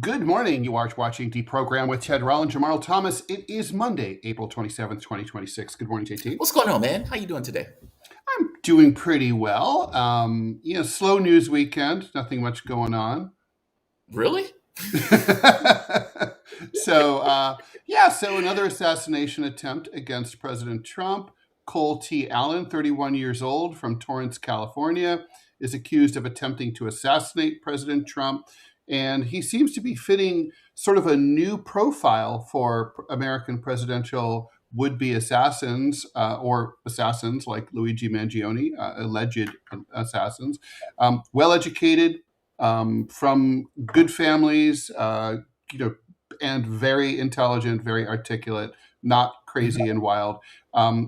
Good morning. You are watching DeProgram with Ted Rall and Jamarl Thomas. It is Monday, April 27th, 2026. Good morning, JT. What's going on, man? How you doing today? I'm doing pretty well. Slow news weekend, nothing much going on. Really? So another assassination attempt against President Trump. Cole T. Allen, 31 years old, from Torrance, California, is accused of attempting to assassinate President Trump. And he seems to be fitting sort of a new profile for American presidential would-be assassins or assassins like Luigi Mangione, alleged assassins. Well-educated, from good families, and very intelligent, very articulate, not crazy and wild.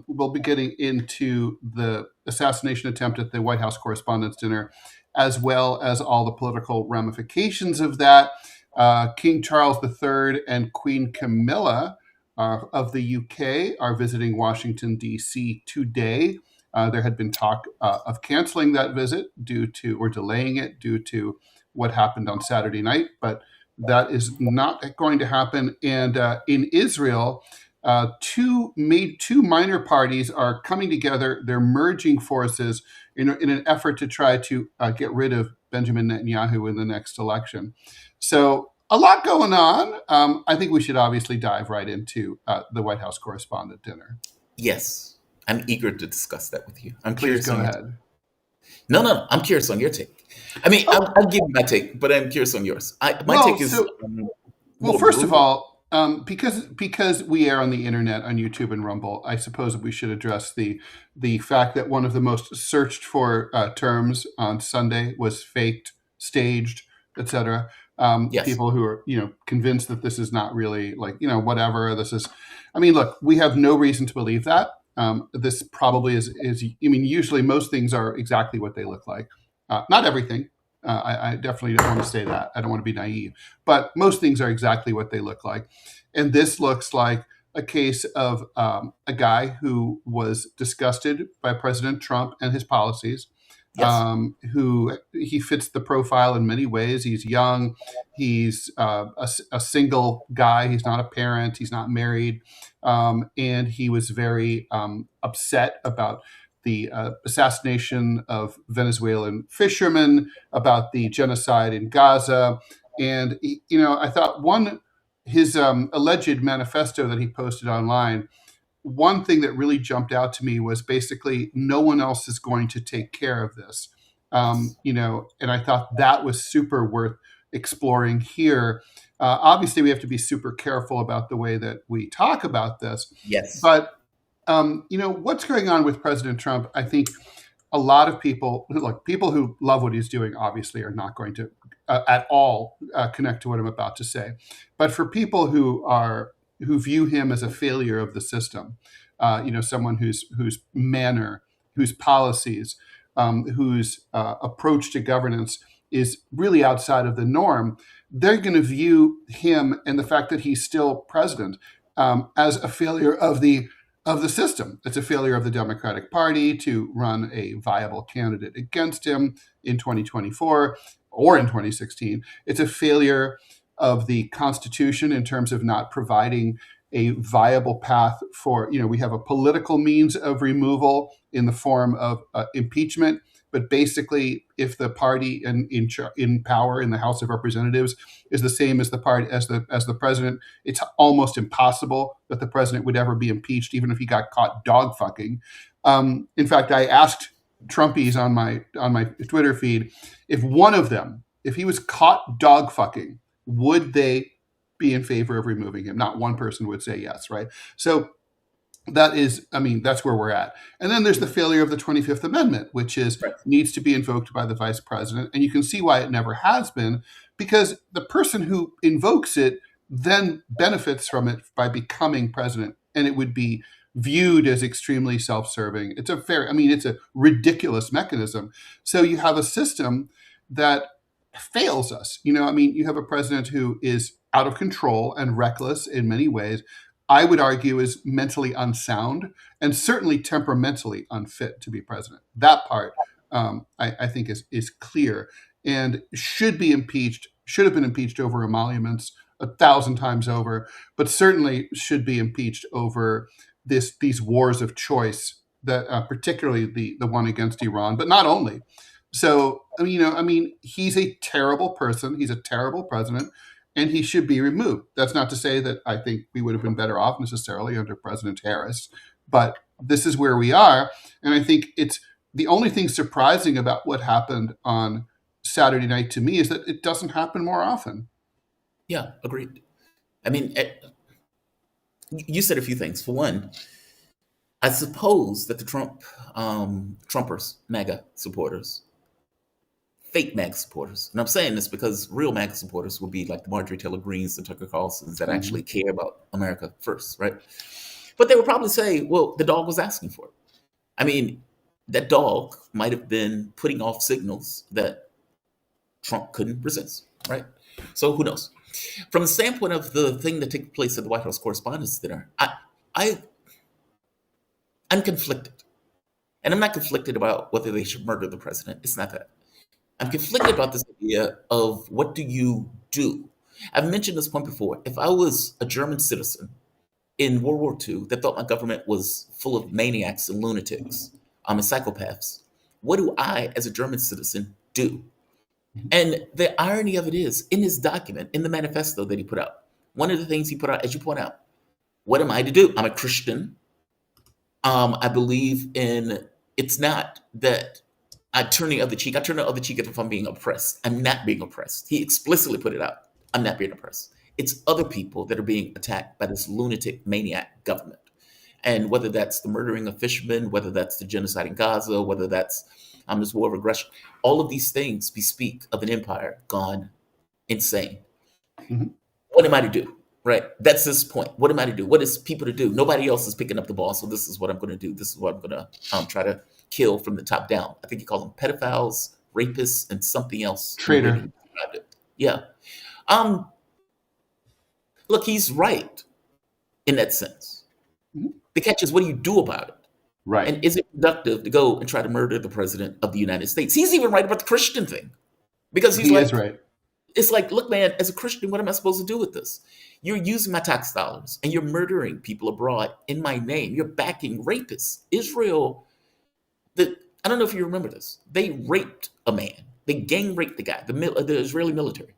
We'll be getting into the assassination attempt at the White House Correspondents Dinner, as well as all the political ramifications of that. King Charles III and Queen Camilla of the UK are visiting Washington, D.C. today. There had been talk of canceling that visit or delaying it due to what happened on Saturday night, but that is not going to happen. And in Israel, two minor parties are coming together. They're merging forces in an effort to try to get rid of Benjamin Netanyahu in the next election. So a lot going on. I think we should obviously dive right into the White House Correspondent Dinner. Yes. I'm eager to discuss that with you. I'm Please curious. go ahead. No. I'm curious on your take. I mean, I'll give you my take, but I'm curious on yours. My take is... Well, first of all, because we air on the internet, on YouTube and Rumble, I suppose we should address the fact that one of the most searched for terms on Sunday was faked, staged, etc. Yes. People who are convinced that this is not really whatever this is. I mean, look, we have no reason to believe that. This probably is. Usually most things are exactly what they look like. Not everything. I definitely don't want to say that. I don't want to be naive. But most things are exactly what they look like. And this looks like a case of a guy who was disgusted by President Trump and his policies. Yes. Who he fits the profile in many ways. He's young. He's a single guy. He's not a parent. He's not married. And he was very upset about the assassination of Venezuelan fishermen, about the genocide in Gaza. And, I thought his alleged manifesto that he posted online, one thing that really jumped out to me was basically no one else is going to take care of this. And I thought that was super worth exploring here. Obviously, we have to be super careful about the way that we talk about this. Yes. But what's going on with President Trump? I think a lot of people who love what he's doing, obviously, are not going to at all connect to what I'm about to say. But for people who view him as a failure of the system, someone whose manner, whose policies, whose approach to governance is really outside of the norm, they're going to view him and the fact that he's still president as a failure of the system. It's a failure of the Democratic Party to run a viable candidate against him in 2024 or in 2016. It's a failure of the Constitution in terms of not providing a viable path for, we have a political means of removal in the form of impeachment. But basically, if the party in power in the House of Representatives is the same as the party as the president, it's almost impossible that the president would ever be impeached, even if he got caught dog fucking. In fact, I asked Trumpies on my Twitter feed if one of them, if he was caught dog fucking, would they be in favor of removing him? Not one person would say yes, right? So that's where we're at. And then there's the failure of the 25th Amendment, which needs to be invoked by the vice president. And you can see why it never has been, because the person who invokes it then benefits from it by becoming president. And it would be viewed as extremely self-serving. It's a ridiculous mechanism. So you have a system that fails us. You have a president who is out of control and reckless in many ways. I would argue is mentally unsound and certainly temperamentally unfit to be president. That part, I think, is clear and should be impeached, should have been impeached over emoluments 1,000 times over, but certainly should be impeached over these wars of choice that particularly the one against Iran, but not only. So I mean, he's a terrible person. He's a terrible president, and he should be removed. That's not to say that I think we would have been better off necessarily under President Harris, but this is where we are, and I think it's the only thing surprising about what happened on Saturday night to me is that it doesn't happen more often. Yeah, agreed. I mean, you said a few things. For one, I suppose that the Trumpers, MAGA supporters, fake MAGA supporters, and I'm saying this because real MAGA supporters would be like the Marjorie Taylor Greens and Tucker Carlsons that actually care about America first, right? But they would probably say, well, the dog was asking for it. I mean, that dog might have been putting off signals that Trump couldn't resist, right? So who knows? From the standpoint of the thing that took place at the White House Correspondents Dinner, I'm conflicted. And I'm not conflicted about whether they should murder the president. It's not that. I'm conflicted about this idea of what do you do? I've mentioned this point before. If I was a German citizen in World War II that thought my government was full of maniacs and lunatics and psychopaths, what do I, as a German citizen, do? And the irony of it is, in his document, in the manifesto that he put out, one of the things he put out, as you point out, what am I to do? I'm a Christian. I believe in, it's not that I turn the other cheek. I turn the other cheek if I'm being oppressed. I'm not being oppressed. He explicitly put it out. I'm not being oppressed. It's other people that are being attacked by this lunatic maniac government. And whether that's the murdering of fishermen, whether that's the genocide in Gaza, whether that's this war of aggression, all of these things bespeak of an empire gone insane. What am I to do? Right? That's this point. What am I to do? What is people to do? Nobody else is picking up the ball, so this is what I'm going to do. This is what I'm going to try to kill from the top down. I think you call them pedophiles, rapists, and something else. Traitor. Yeah. Look, he's right in that sense. The catch is, what do you do about it? Right. And is it productive to go and try to murder the president of the United States? He's even right about the Christian thing. Because he is right. It's like, look, man, as a Christian, what am I supposed to do with this? You're using my tax dollars and you're murdering people abroad in my name. You're backing rapists. Israel, I don't know if you remember this. They raped a man. They gang raped the guy, the Israeli military.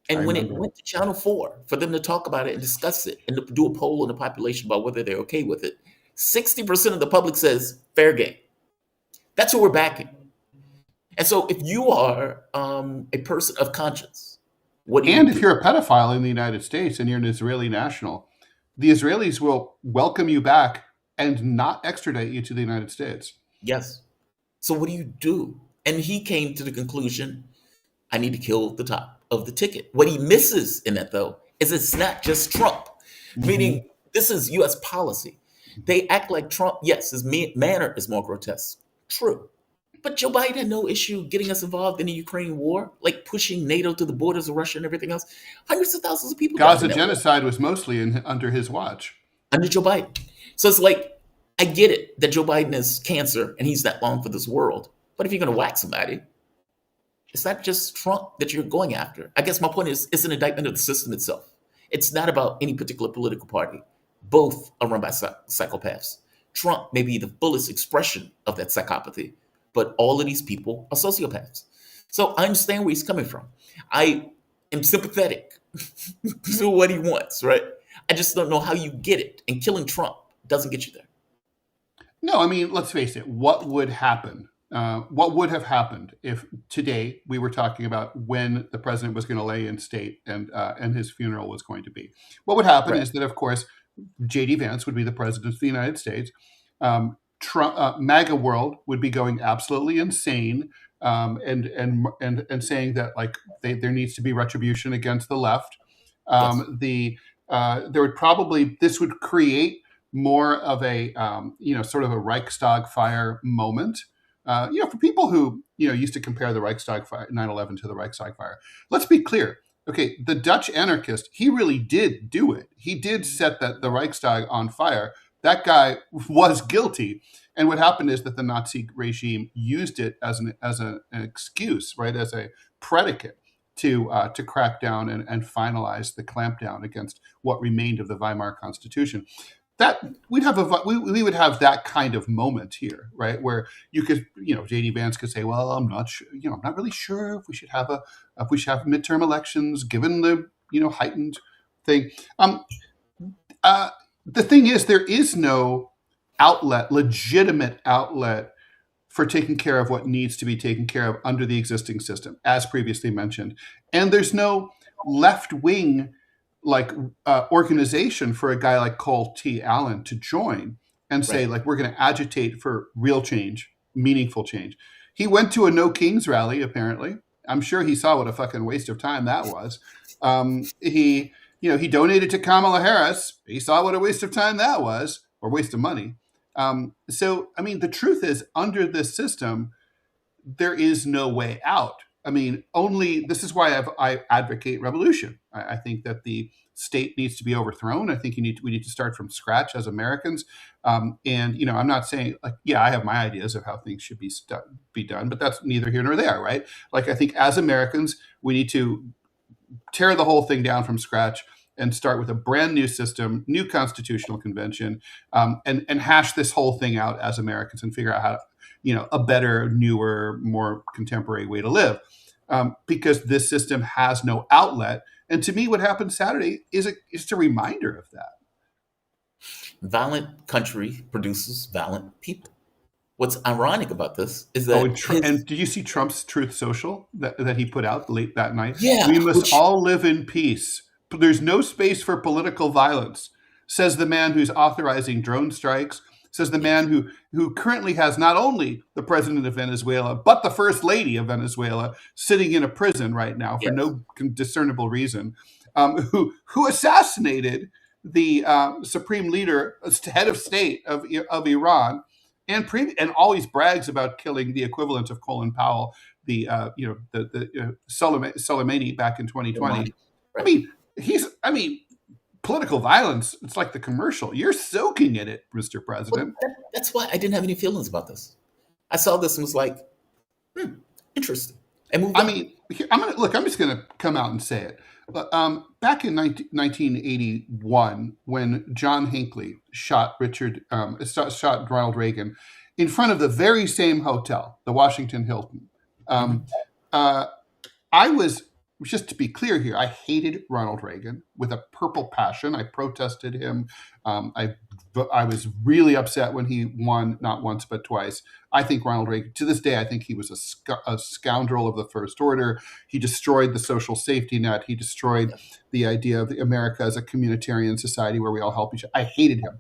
And when it went to Channel 4 for them to talk about it and discuss it and to do a poll in the population about whether they're okay with it, 60% of the public says fair game. That's who we're backing. And so if you are a person of conscience, what do you do? If you're a pedophile in the United States and you're an Israeli national, the Israelis will welcome you back and not extradite you to the United States. Yes. So what do you do? And he came to the conclusion, I need to kill the top of the ticket. What he misses in that, though, is it's not just Trump, meaning this is U.S. policy. They act like Trump, yes, his manner is more grotesque. True. But Joe Biden had no issue getting us involved in the Ukraine war, like pushing NATO to the borders of Russia and everything else. Hundreds of thousands of people. Gaza genocide was mostly under his watch. Under Joe Biden. So it's like, I get it that Joe Biden is cancer and he's not long for this world. But if you're going to whack somebody, it's not just Trump that you're going after. I guess my point is, it's an indictment of the system itself. It's not about any particular political party. Both are run by psychopaths. Trump may be the fullest expression of that psychopathy, but all of these people are sociopaths. So I understand where he's coming from. I am sympathetic to what he wants, right? I just don't know how you get it. And killing Trump doesn't get you there. No, I mean, let's face it. What would happen? What would have happened if today we were talking about when the president was going to lay in state and his funeral was going to be? What would happen is that, of course, J.D. Vance would be the president of the United States. Trump, MAGA world would be going absolutely insane and saying that there needs to be retribution against the left. There would probably, this would create more of a sort of a Reichstag fire moment. For people who used to compare the Reichstag fire, 9/11 to the Reichstag fire. Let's be clear. Okay, the Dutch anarchist, he really did do it. He did set the Reichstag on fire. That guy was guilty. And what happened is that the Nazi regime used it as an excuse, right, as a predicate to crack down and finalize the clampdown against what remained of the Weimar Constitution. That we would have that kind of moment here, right? Where you could, J.D. Vance could say, "Well, I'm not sure, I'm not really sure if we should have midterm elections given the heightened thing." The thing is, there is no legitimate outlet for taking care of what needs to be taken care of under the existing system, as previously mentioned, and there's no left wing organization for a guy like Cole T. Allen to join and say, we're going to agitate for real change, meaningful change. He went to a No Kings rally, apparently. I'm sure he saw what a fucking waste of time that was. He donated to Kamala Harris. He saw what a waste of time that was, or waste of money. The truth is, under this system, there is no way out. This is why I advocate revolution. I think that the state needs to be overthrown. I think we need to start from scratch as Americans. I'm not saying I have my ideas of how things should be done, but that's neither here nor there, right? I think as Americans, we need to tear the whole thing down from scratch and start with a brand new system, new constitutional convention, and hash this whole thing out as Americans and figure out how to, a better, newer, more contemporary way to live. Because this system has no outlet. And to me, what happened Saturday is a reminder of that. Violent country produces violent people. What's ironic about this is that... and did you see Trump's Truth Social that he put out late that night? Yeah. We must all live in peace. There's no space for political violence, says the man who's authorizing drone strikes, says the man who currently has not only the president of Venezuela, but the first lady of Venezuela sitting in a prison right now for no discernible reason, who assassinated the supreme leader, head of state of Iran, and always brags about killing the equivalent of Colin Powell, the Soleimani back in 2020. Political violence, it's like the commercial. You're soaking in it, Mr. President. Well, that's why I didn't have any feelings about this. I saw this and was like, interesting. And I'm just going to come out and say it. Back in 1981, when John Hinckley shot Ronald Reagan in front of the very same hotel, the Washington Hilton, I was... Just to be clear here, I hated Ronald Reagan with a purple passion. I protested him. I was really upset when he won, not once but twice. I think Ronald Reagan, to this day, I think he was a scoundrel of the first order. He destroyed the social safety net. He destroyed the idea of America as a communitarian society where we all help each other. I hated him.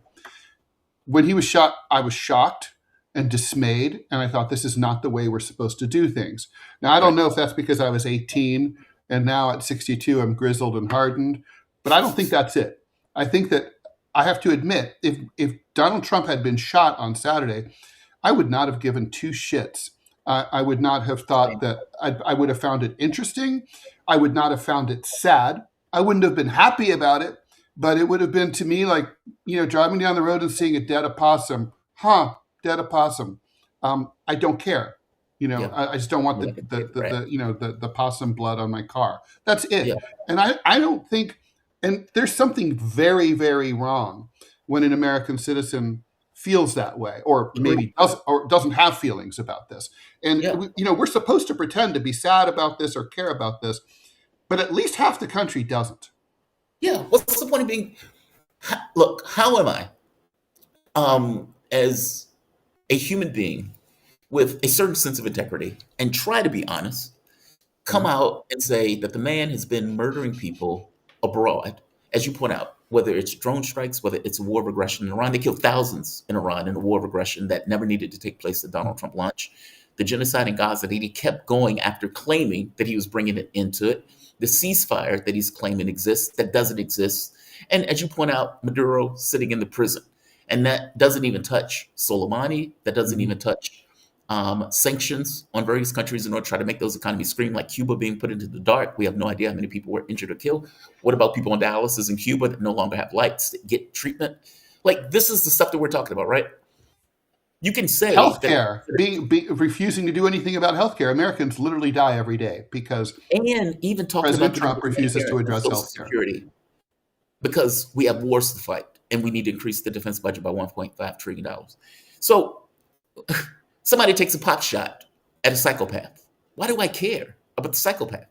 When he was shot, I was shocked and dismayed, and I thought, this is not the way we're supposed to do things. Now, I don't know if that's because I was 18 and now at 62, I'm grizzled and hardened. But I don't think that's it. I think that I have to admit, if Donald Trump had been shot on Saturday, I would not have given two shits. I would not have thought that I would have found it interesting. I would not have found it sad. I wouldn't have been happy about it. But it would have been to me like, driving down the road and seeing a dead opossum. Dead opossum. I don't care. I just don't want the possum blood on my car. That's it. Yeah. And I don't think, and there's something very, very wrong when an American citizen feels that way, or maybe doesn't have feelings about this. And we're supposed to pretend to be sad about this or care about this, but at least half the country doesn't. Yeah. What's the point of being? Look, how am I, as a human being with a certain sense of integrity, and try to be honest, come out and say that the man has been murdering people abroad, as you point out, whether it's drone strikes, whether it's a war of aggression in Iran. They killed thousands in Iran in a war of aggression that never needed to take place that Donald Trump launched. The genocide in Gaza that he kept going after claiming that he was bringing it into it. The ceasefire that he's claiming exists, that doesn't exist. And as you point out, Maduro sitting in the prison. And that doesn't even touch Soleimani. That doesn't even touch sanctions on various countries in order to try to make those economies scream, like Cuba being put into the dark. We have no idea how many people were injured or killed. What about people on dialysis in Cuba that no longer have lights, that get treatment? Like, this is the stuff that we're talking about, right? You can say that, Healthcare, refusing to do anything about healthcare. Americans literally die every day because and even talking about President getting Trump rid of refuses Medicare to and address Social healthcare. Security because we have wars to fight and we need to increase the defense budget by $1.5 trillion. So somebody takes a pot shot at a psychopath. Why do I care about the psychopath?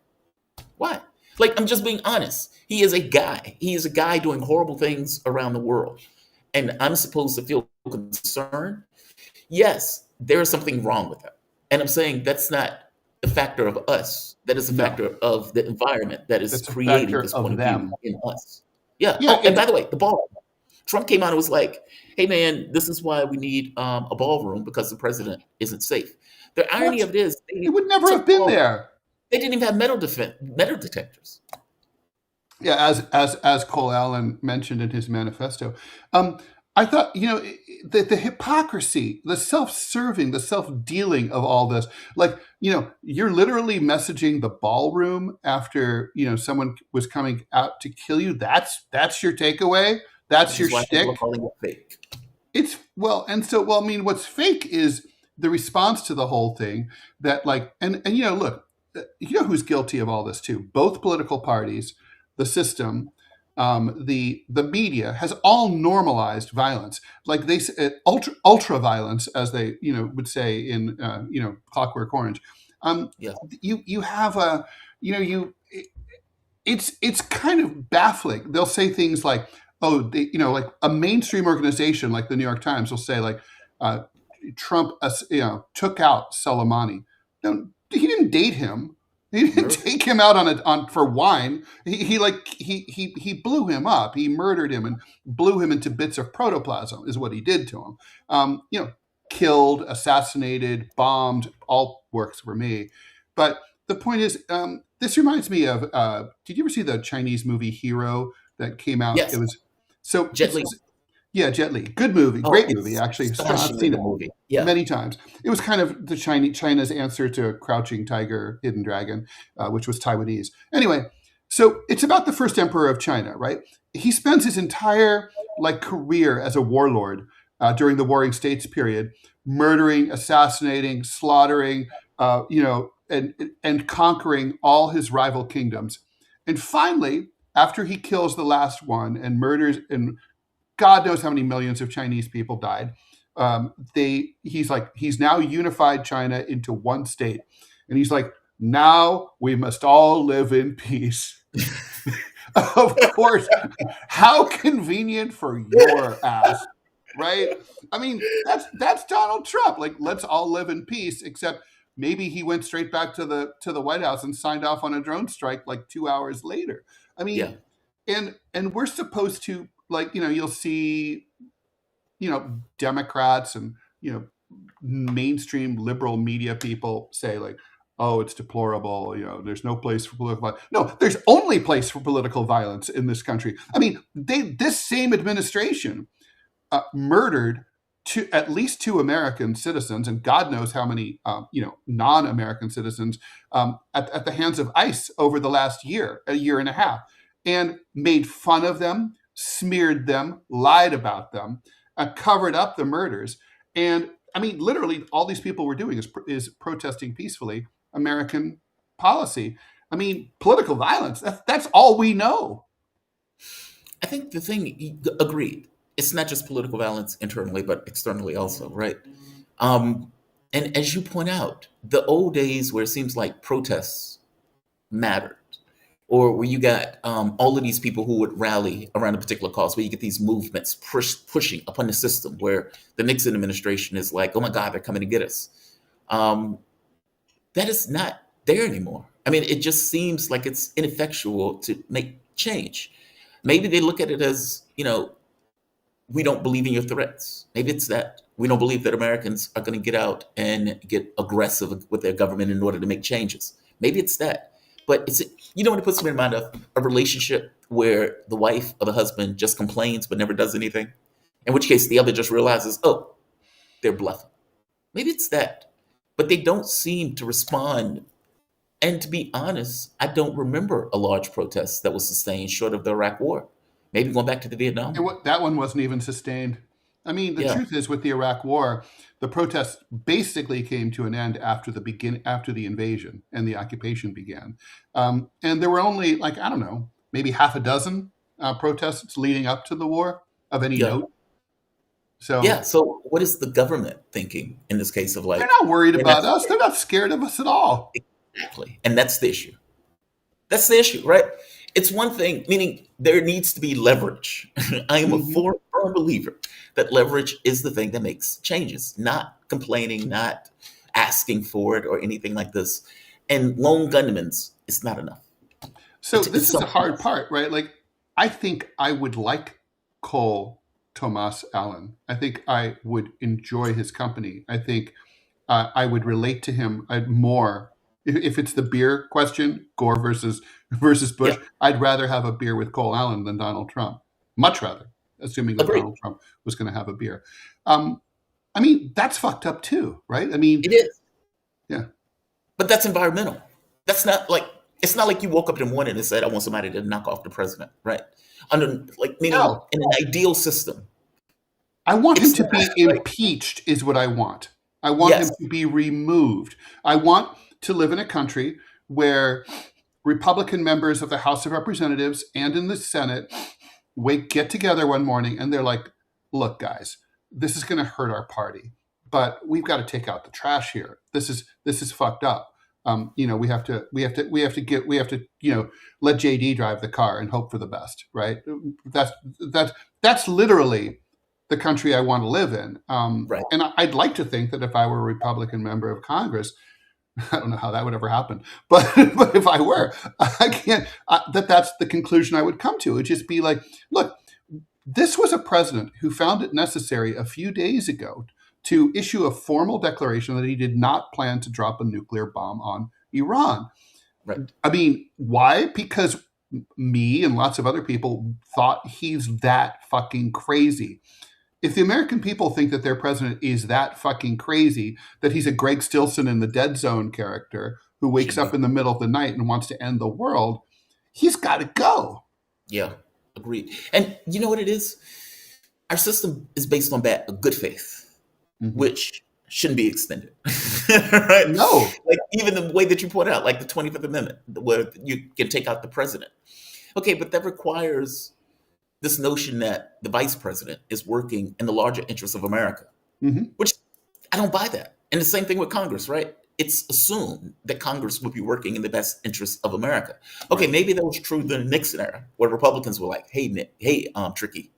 Why? Like, I'm just being honest. He is a guy. He is a guy doing horrible things around the world. And I'm supposed to feel concerned? Yes, there is something wrong with that. And I'm saying that's not a factor of us. That is a No, factor of the environment that is it's a creating factor this point of of view them. in us. Yeah. Yeah, Oh, and by the way, the ball. Trump came out and was like, hey, man, this is why we need a ballroom because the president isn't safe. The irony what? of it is, It would never have been there. they didn't even have metal detectors. Yeah, as Cole Allen mentioned in his manifesto. I thought, the hypocrisy, the self-serving, the self-dealing of all this, like, you're literally messaging the ballroom after, someone was coming out to kill you. That's your takeaway. That's Which your is why people are shtick. calling it fake. It's I mean, what's fake is the response to the whole thing that like, and look, who's guilty of all this too? Both political parties, the system, the media has all normalized violence. Like they ultra violence, as they would say in Clockwork Orange. Yeah. You have a it's kind of baffling. They'll say things like, oh, like a mainstream organization like the New York Times will say like, Trump, took out Soleimani. No, he didn't date him. He didn't take him out on for wine. He blew him up. He murdered him and blew him into bits of protoplasm. Is what he did to him. Killed, assassinated, bombed. All works for me. But the point is, this reminds me of. Did you ever see the Chinese movie Hero that came out? Yes. It was so. Jet Li. Yeah, Jet Li. Good movie. Great movie, actually. I've seen it movie. Yeah. many times. It was kind of the China's answer to Crouching Tiger, Hidden Dragon, which was Taiwanese. Anyway, so it's about the first emperor of China, right? He spends his entire career as a warlord during the Warring States period, murdering, assassinating, slaughtering, and conquering all his rival kingdoms. And finally, after he kills the last one and murders and God knows how many millions of Chinese people died. He's now unified China into one state. And he's like, now we must all live in peace. Of course, how convenient for your ass, right? I mean, that's Donald Trump. Like, let's all live in peace, except maybe he went straight back to the White House and signed off on a drone strike like 2 hours later. I mean, yeah. and we're supposed to, you'll see, Democrats and, mainstream liberal media people say like, oh, it's deplorable. There's no place for political violence. No, there's only place for political violence in this country. I mean, this same administration murdered at least 2 American citizens, and God knows how many, non-American citizens at the hands of ICE over the last a year and a half, and made fun of them, smeared them, lied about them, covered up the murders. And I mean, literally, all these people were doing is protesting peacefully American policy. I mean, political violence, that's all we know. I think the thing, agreed. It's not just political violence internally, but externally also, right? And as you point out, the old days where it seems like protests mattered, or where you got all of these people who would rally around a particular cause, where you get these movements pushing upon the system, where the Nixon administration is like, oh my God, they're coming to get us. That is not there anymore. I mean, it just seems like it's ineffectual to make change. Maybe they look at it as, we don't believe in your threats. Maybe it's that we don't believe that Americans are going to get out and get aggressive with their government in order to make changes. Maybe it's that. But when it puts me in mind of a relationship where the wife or the husband just complains but never does anything, in which case the other just realizes, oh, they're bluffing. Maybe it's that. But they don't seem to respond. And to be honest, I don't remember a large protest that was sustained short of the Iraq War. Maybe going back to the Vietnam War. That one wasn't even sustained. I mean, the Yeah. truth is, with the Iraq War, the protests basically came to an end after the invasion and the occupation began, and there were only, like, I don't know, maybe half a dozen protests leading up to the war of any Yeah. note. So Yeah. So what is the government thinking in this case of they're like, not worried we're not about us. They're not scared of us at all. exactly. And that's the issue. That's the issue, right? It's one thing, meaning there needs to be leverage. I am a Hmm. firm believer that leverage is the thing that makes changes, not complaining, not asking for it or anything like this. And lone gunmen's, it's not enough. So It's this is the something hard else. part, right? Like, I think I would like Cole Thomas Allen. I think I would enjoy his company. I think I would relate to him more. If it's the beer question, Gore versus Yeah, Bush, I'd rather have a beer with Cole Allen than Donald Trump. Much rather, assuming that agreed. Donald Trump was going to have a beer. Um, I mean, that's fucked up too, right? I mean, It is. yeah. But that's environmental. That's not like, it's not like you woke up in the morning and said, I want somebody to knock off the president, right? Under, like, meaning No, in an ideal system, I want him it's to not be like, impeached, is what I want. I want him yes, to be removed. I want to live in a country where Republican members of the House of Representatives and in the Senate get together one morning and they're like, look, guys, this is going to hurt our party, but we've got to take out the trash here. This is fucked up. We have to let JD drive the car and hope for the best, right? That's literally the country I want to live in. right. And I'd like to think that if I were a Republican member of Congress, I don't know how that would ever happen, but but if I were, I can't. That's the conclusion I would come to. It'd just be like, look, this was a president who found it necessary a few days ago to issue a formal declaration that he did not plan to drop a nuclear bomb on Iran. Right. I mean, why? Because me and lots of other people thought he's that fucking crazy. If the American people think that their president is that fucking crazy, that he's a Greg Stilson in the Dead Zone character who wakes Should up be. in the middle of the night and wants to end the world, he's got to go. Yeah, agreed. And you know what it is? Our system is based on good faith, Mhm. which shouldn't be extended. Right? No. Like even the way that you point out, like the 25th Amendment, where you can take out the president. Okay, but that requires this notion that the vice president is working in the larger interests of America, Hmm. which I don't buy that. And the same thing with Congress, right? It's assumed that Congress would be working in the best interests of America. Okay, Right. maybe that was true in the Nixon era, where Republicans were like, "Hey, Nick, hey, Tricky,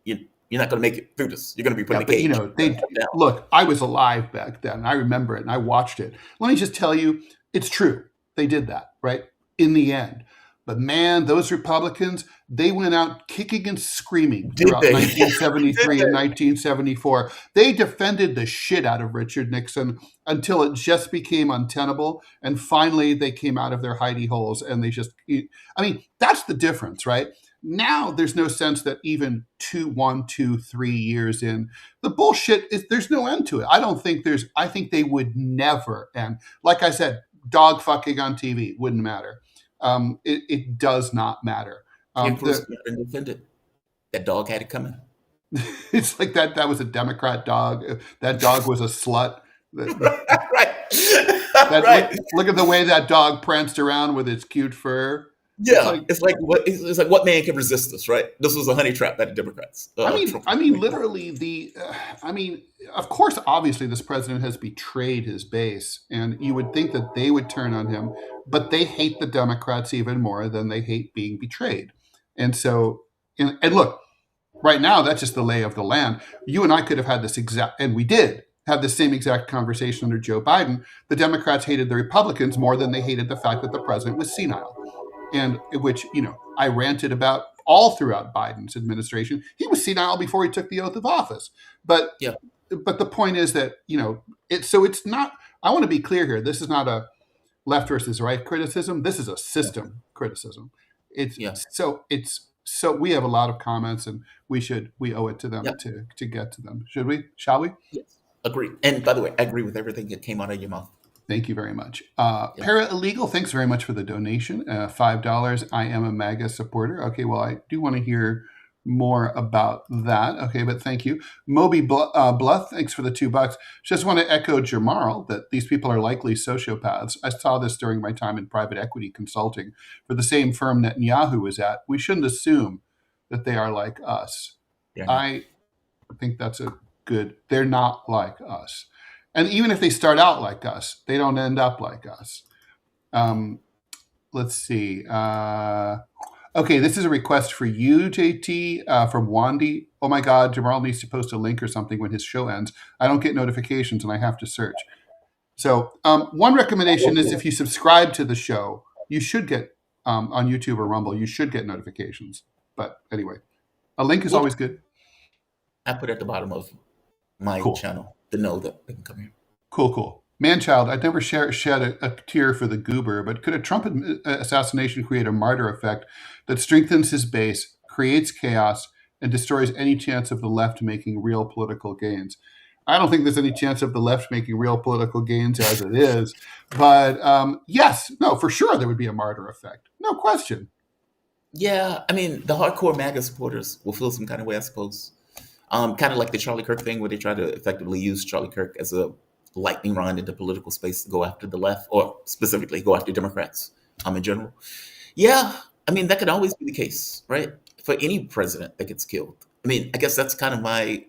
you're not going to make it through this. You're going to be put Yeah, in a but cage. You're gonna they come down." look. I was alive back then. I remember it, and I watched it. Let me just tell you, it's true. They did that, right? In the end, but man, those Republicans, they went out kicking and screaming Did throughout they? Did 1973 and they? 1974. They defended the shit out of Richard Nixon until it just became untenable, and finally they came out of their hidey holes and they just. I mean, that's the difference, right? Now there's no sense that even 1, 2, 3 years in, the bullshit is there's no end to it. I think they would never end. Like I said, dog fucking on TV wouldn't matter. It does not matter. Ted Cruz got been defended. That dog had it coming. It's like that was a Democrat dog. That dog was a slut. Right. That Right. look at the way that dog pranced around with its cute fur. It's Yeah. like, It's like what man can resist this, right? This was a honey trap by the Democrats. I mean, literally of course, obviously, this president has betrayed his base, and you would think that they would turn on him, but they hate the Democrats even more than they hate being betrayed. And so, and look, right now, that's just the lay of the land. You and I could have had this exact, and we did have the same exact conversation under Joe Biden. The Democrats hated the Republicans more than they hated the fact that the president was senile, and which I ranted about all throughout Biden's administration. He was senile before he took the oath of office, but Yeah. but the point is that it's not. I want to be clear here. This is not a left versus right criticism. This is a system criticism. Yeah. So we have a lot of comments, and we owe it to them Yeah. to get to them. Should we? Shall we? Yes. Agree. And by the way, I agree with everything that came out of your mouth. Thank you very much. Yeah. Para Illegal, thanks very much for the donation. $5. I am a MAGA supporter. Okay, well, I do want to hear more about that. Okay, but thank you. Moby Bluff, thanks for the $2. Just want to echo Jamarl that these people are likely sociopaths. I saw this during my time in private equity consulting for the same firm Netanyahu was at. We shouldn't assume that they are like us. Yeah. I think that's a good, they're not like us. And even if they start out like us, they don't end up like us. Let's see. Okay, this is a request for you, JT, from Wandy. Oh my God, Jamarl needs to post a link or something when his show ends. I don't get notifications and I have to search. So one recommendation is if you subscribe to the show, you should get, on YouTube or Rumble, you should get notifications. But anyway, a link is always good. I put at the bottom of my channel to know that they can come here. Cool. Manchild, I'd never shed a tear for the goober, but could a Trump assassination create a martyr effect that strengthens his base, creates chaos, and destroys any chance of the left making real political gains? I don't think there's any chance of the left making real political gains as it is. But yes, no, for sure there would be a martyr effect. No question. Yeah, I mean, the hardcore MAGA supporters will feel some kind of way, I suppose. Kind of like the Charlie Kirk thing where they try to effectively use Charlie Kirk as a lightning rod into political space to go after the left, or specifically go after Democrats in general. Yeah, I mean, that could always be the case, right? For any president that gets killed. I mean, I guess that's kind of my,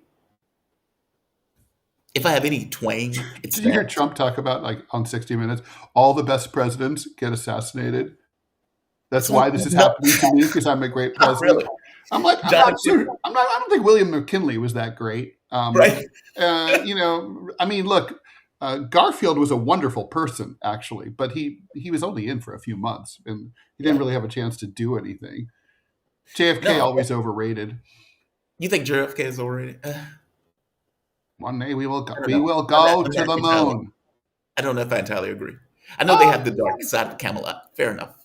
if I have any twang, it's Did you hear Trump talk about, like, on 60 Minutes, all the best presidents get assassinated? That's why this is happening to me, because I'm a great president. Really? I'm like, I don't think William McKinley was that great. Right. I mean, look, Garfield was a wonderful person, actually, but he was only in for a few months, and he didn't really have a chance to do anything. JFK always overrated. You think JFK is overrated? One day we will go to the moon. I don't know if I entirely agree. I know they have the dark side of Camilla. Fair enough.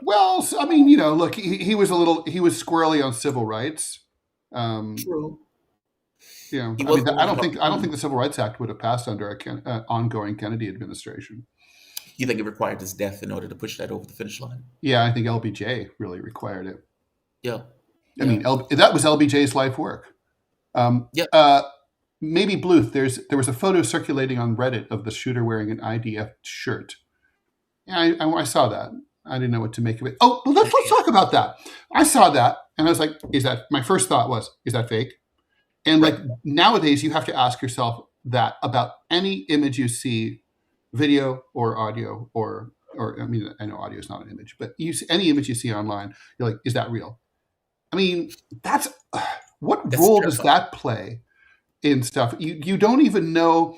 Well, I mean, look, he was squirrely on civil rights. True. I don't think the Civil Rights Act would have passed under an ongoing Kennedy administration. You think it required his death in order to push that over the finish line? Yeah, I think LBJ really required it. Yeah. I mean, that was LBJ's life work. Maybe Bluth, there was a photo circulating on Reddit of the shooter wearing an IDF shirt. Yeah, I saw that. I didn't know what to make of it. Oh, let's talk about that. I saw that, and I was like, my first thought was, is that fake? And like nowadays, you have to ask yourself that about any image you see, video or audio, or I mean, I know audio is not an image, but any image you see online, you're like, is that real? I mean, that's role does that play in stuff? You don't even know.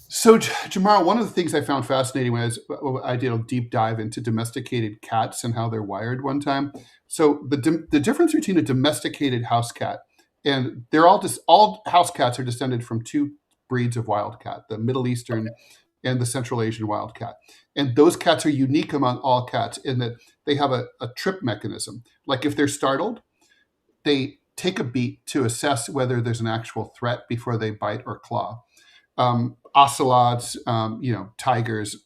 So, Jamarl, one of the things I found fascinating was I did a deep dive into domesticated cats and how they're wired one time. So the difference between a domesticated house cat, and they're all house cats are descended from two breeds of wild cat, the Middle Eastern and the Central Asian wild cat. And those cats are unique among all cats in that they have a trip mechanism. Like if they're startled, they take a beat to assess whether there's an actual threat before they bite or claw. Ocelots, tigers,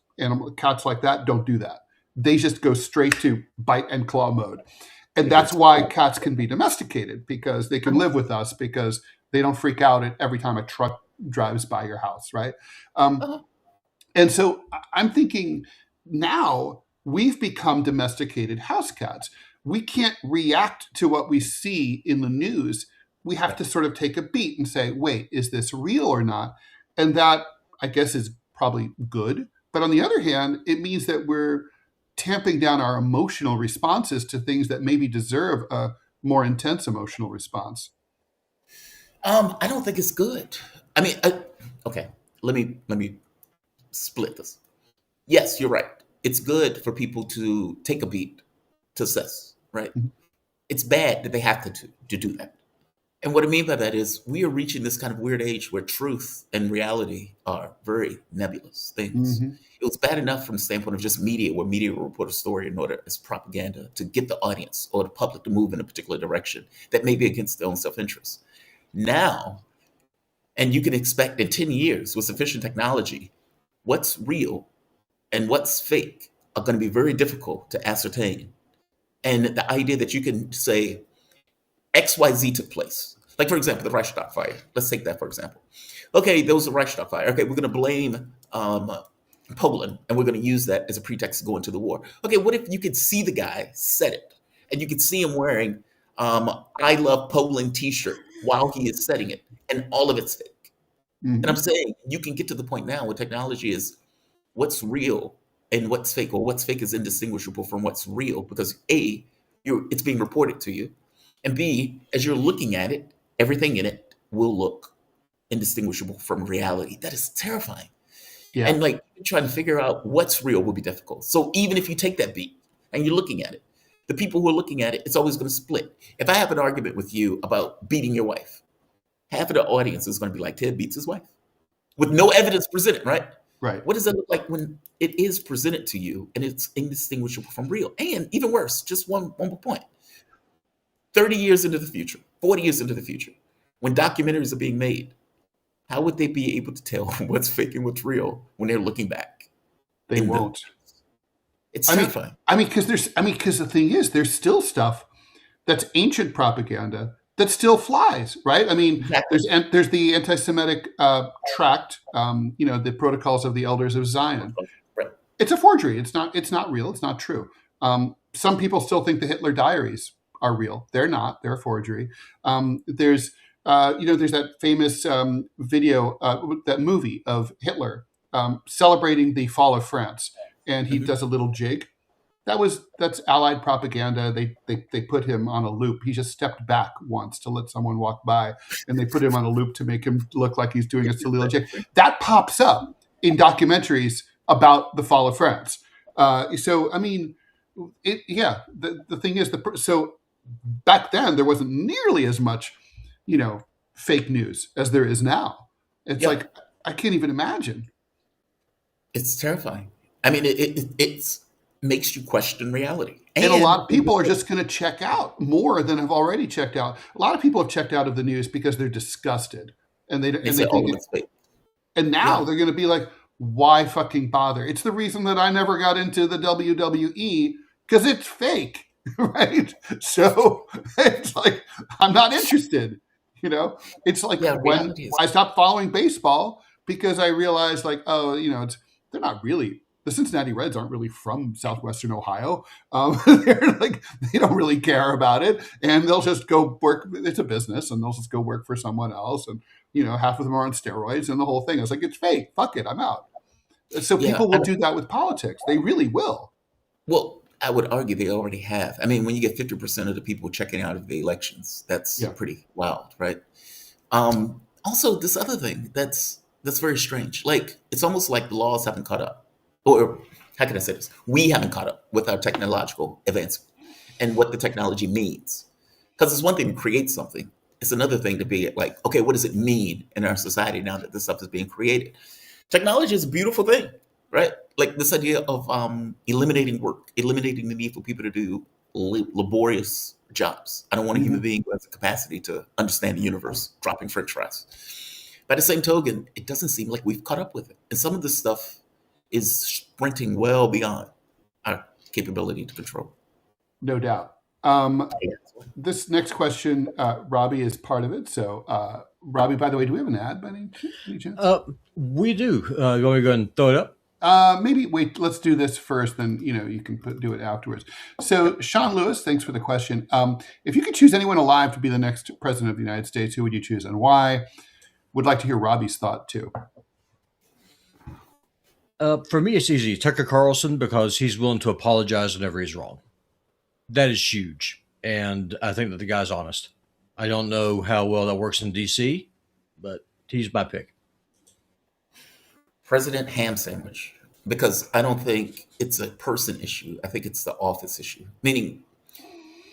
cats like that don't do that. They just go straight to bite and claw mode. And that's why cats can be domesticated, because they can live with us because they don't freak out every time a truck drives by your house, right? And so I'm thinking now we've become domesticated house cats. We can't react to what we see in the news. We have to sort of take a beat and say, wait, is this real or not? And that, I guess, is probably good. But on the other hand, it means that we're tamping down our emotional responses to things that maybe deserve a more intense emotional response. I don't think it's good. I mean, okay, let me split this. Yes, you're right. It's good for people to take a beat to assess, right? Mm-hmm. It's bad that they have to do that. And what I mean by that is we are reaching this kind of weird age where truth and reality are very nebulous things. Mm-hmm. It was bad enough from the standpoint of just media, where media will report a story in order as propaganda to get the audience or the public to move in a particular direction that may be against their own self-interest. Now, and you can expect in 10 years with sufficient technology, what's real and what's fake are going to be very difficult to ascertain. And the idea that you can say, XYZ took place. Like, for example, the Reichstag fire. Let's take that for example. Okay, there was a Reichstag fire. Okay, we're going to blame Poland, and we're going to use that as a pretext to go into the war. Okay, what if you could see the guy set it, and you could see him wearing I Love Poland t-shirt while he is setting it, and all of it's fake. And I'm saying you can get to the point now where technology is what's real and what's fake, or what's fake is indistinguishable from what's real, because A, it's being reported to you, and B, as you're looking at it, everything in it will look indistinguishable from reality. That is terrifying. Yeah. And like trying to figure out what's real will be difficult. So even if you take that beat and you're looking at it, the people who are looking at it, it's always going to split. If I have an argument with you about beating your wife, half of the audience is going to be like, Ted beats his wife with no evidence presented, right? Right. What does that look like when it is presented to you and it's indistinguishable from real? And even worse, just one more point. 30 years into the future, 40 years into the future, when documentaries are being made, how would they be able to tell what's fake and what's real when they're looking back? They won't. It's terrifying. Because the thing is, there's still stuff that's ancient propaganda that still flies, right? I mean, exactly. there's the anti-Semitic tract, the Protocols of the Elders of Zion. Right. It's a forgery. It's not real. It's not true. Some people still think the Hitler diaries are real. They're not. They're a forgery. There's that famous video, that movie of Hitler celebrating the fall of France, and he does a little jig. That's Allied propaganda. They put him on a loop. He just stepped back once to let someone walk by, and they put him on a loop to make him look like he's doing a Salil jig. That pops up in documentaries about the fall of France. So I mean, the thing is, so back then there wasn't nearly as much, fake news as there is now. It's like, I can't even imagine. It's terrifying. I mean, it's makes you question reality. And a lot of people are just going to check out more than have already checked out. A lot of people have checked out of the news because they're disgusted, and they think it's fake. And now they're going to be like, why fucking bother? It's the reason that I never got into the WWE, because it's fake, right? So it's like, I'm not interested. It's like when I stopped following baseball because I realized, like, they're not really. The Cincinnati Reds aren't really from Southwestern Ohio. They're like, they don't really care about it, and they'll just go work. It's a business, and they'll just go work for someone else. And half of them are on steroids, and the whole thing. I was like, it's fake. Fuck it, I'm out. So people will do that with politics. They really will. Well, I would argue they already have. I mean, when you get 50% of the people checking out of the elections, that's pretty wild, right? Also, this other thing that's very strange. Like, it's almost like the laws haven't caught up. Or how can I say this? We haven't caught up with our technological advancement and what the technology means. Because it's one thing to create something. It's another thing to be like, okay, what does it mean in our society now that this stuff is being created? Technology is a beautiful thing, right? Like this idea of eliminating work, eliminating the need for people to do laborious jobs. I don't want a human being who has the capacity to understand the universe dropping French fries. By the same token, it doesn't seem like we've caught up with it. And some of this stuff is sprinting well beyond our capability to control. No doubt. This next question, Robbie is part of it. So, Robbie, by the way, do we have an ad by any chance? We do. You want me to go ahead and throw it up? Maybe wait, let's do this first, then you can do it afterwards. So, Sean Lewis, thanks for the question. If you could choose anyone alive to be the next president of the United States, who would you choose and why? Would like to hear Robbie's thought too. For me, it's easy. Tucker Carlson, because he's willing to apologize whenever he's wrong. That is huge. And I think that the guy's honest. I don't know how well that works in D.C., but he's my pick. President Ham Sandwich, because I don't think it's a person issue. I think it's the office issue. Meaning,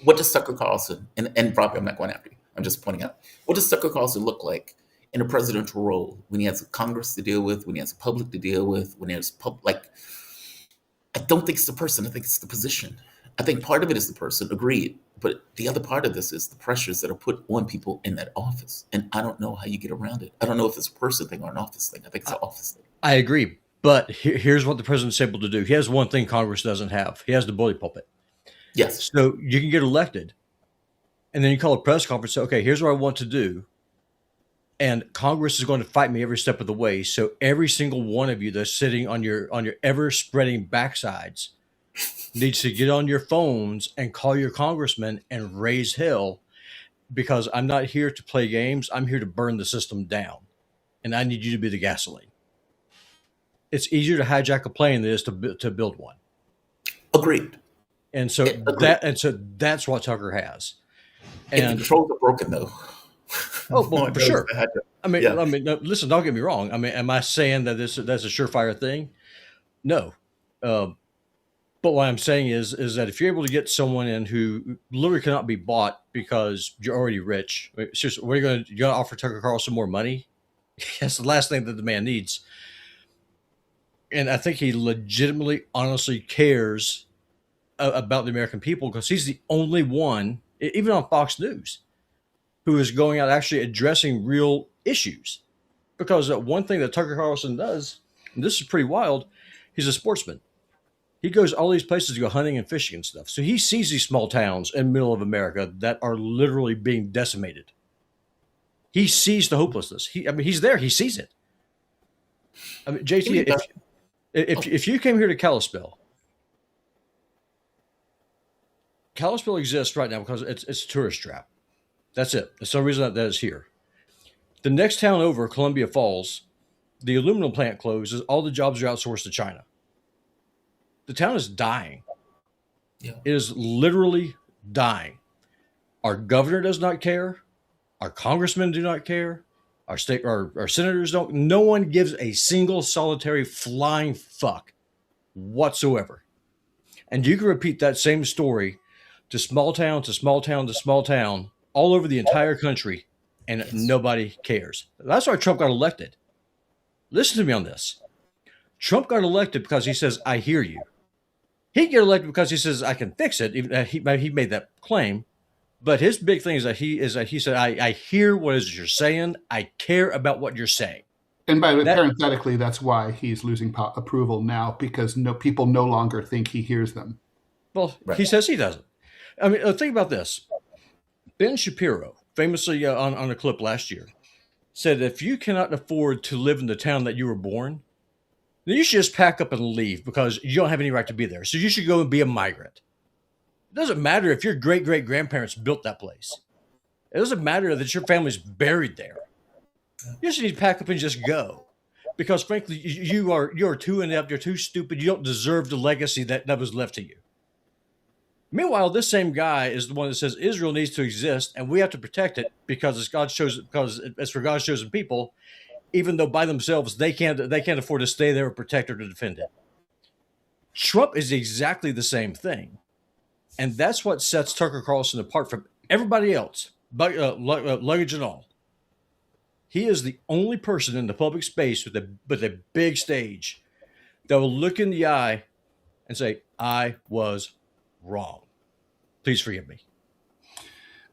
what does Tucker Carlson, and probably I'm not going after you, I'm just pointing out, what does Tucker Carlson look like in a presidential role when he has a Congress to deal with, when he has a public to deal with, when there's I don't think it's the person. I think it's the position. I think part of it is the person, agreed. But the other part of this is the pressures that are put on people in that office. And I don't know how you get around it. I don't know if it's a person thing or an office thing. I think it's an office thing. I agree. But here's what the president's able to do. He has one thing Congress doesn't have. He has the bully pulpit. Yes. So you can get elected And then you call a press conference and say, okay, here's what I want to do. And Congress is going to fight me every step of the way. So every single one of you that's sitting on your ever spreading backsides needs to get on your phones and call your congressman and raise hell, because I'm not here to play games. I'm here to burn the system down. And I need you to be the gasoline. It's easier to hijack a plane than it is to build one. Agreed. And so that's what Tucker has. And And the controls are broken, though. oh, well, for sure. I mean, Yeah. no, listen, don't get me wrong. I mean, am I saying that that's a surefire thing? No. But what I'm saying is that if you're able to get someone in who literally cannot be bought because you're already rich, seriously, what are you going to offer Tucker Carlson more money? That's the last thing that the man needs. And I think he legitimately, honestly cares about the American people, because he's the only one, even on Fox News, who is going out actually addressing real issues. Because one thing that Tucker Carlson does, and this is pretty wild, he's a sportsman. He goes all these places to go hunting and fishing and stuff. So he sees these small towns in the middle of America that are literally being decimated. He sees the hopelessness. He's there. He sees it. I mean, JT, if you came here to Kalispell exists right now because it's a tourist trap. That's it. That's the reason that is here. The next town over, Columbia Falls, the aluminum plant closes. All the jobs are outsourced to China. The town is dying. Yeah. It is literally dying. Our governor does not care. Our congressmen do not care. Our state, our senators don't. No one gives a single solitary flying fuck whatsoever. And you can repeat that same story to small town, to small town, to small town, all over the entire country, and nobody cares. That's why Trump got elected. Listen to me on this. Trump got elected because he says, I hear you. He get elected because he says, I can fix it. Even he made that claim. But his big thing is that he said, I hear what it is you're saying. I care about what you're saying. And by the way, parenthetically, that's why he's losing approval now, because people no longer think he hears them. Well, Right. He says he doesn't. I mean, think about this. Ben Shapiro, famously on a clip last year, said, if you cannot afford to live in the town that you were born, then you should just pack up and leave, because you don't have any right to be there. So you should go and be a migrant. It doesn't matter if your great-great-grandparents built that place. It doesn't matter that your family's buried there. You just need to pack up and just go. Because frankly, you're too inept, you're too stupid, you don't deserve the legacy that was left to you. Meanwhile, this same guy is the one that says Israel needs to exist and we have to protect it because it's for God's chosen people, even though by themselves they can't afford to stay there or protect or to defend it. Trump is exactly the same thing. And that's what sets Tucker Carlson apart from everybody else, luggage and all. He is the only person in the public space with a big stage that will look in the eye and say, I was wrong. Please forgive me.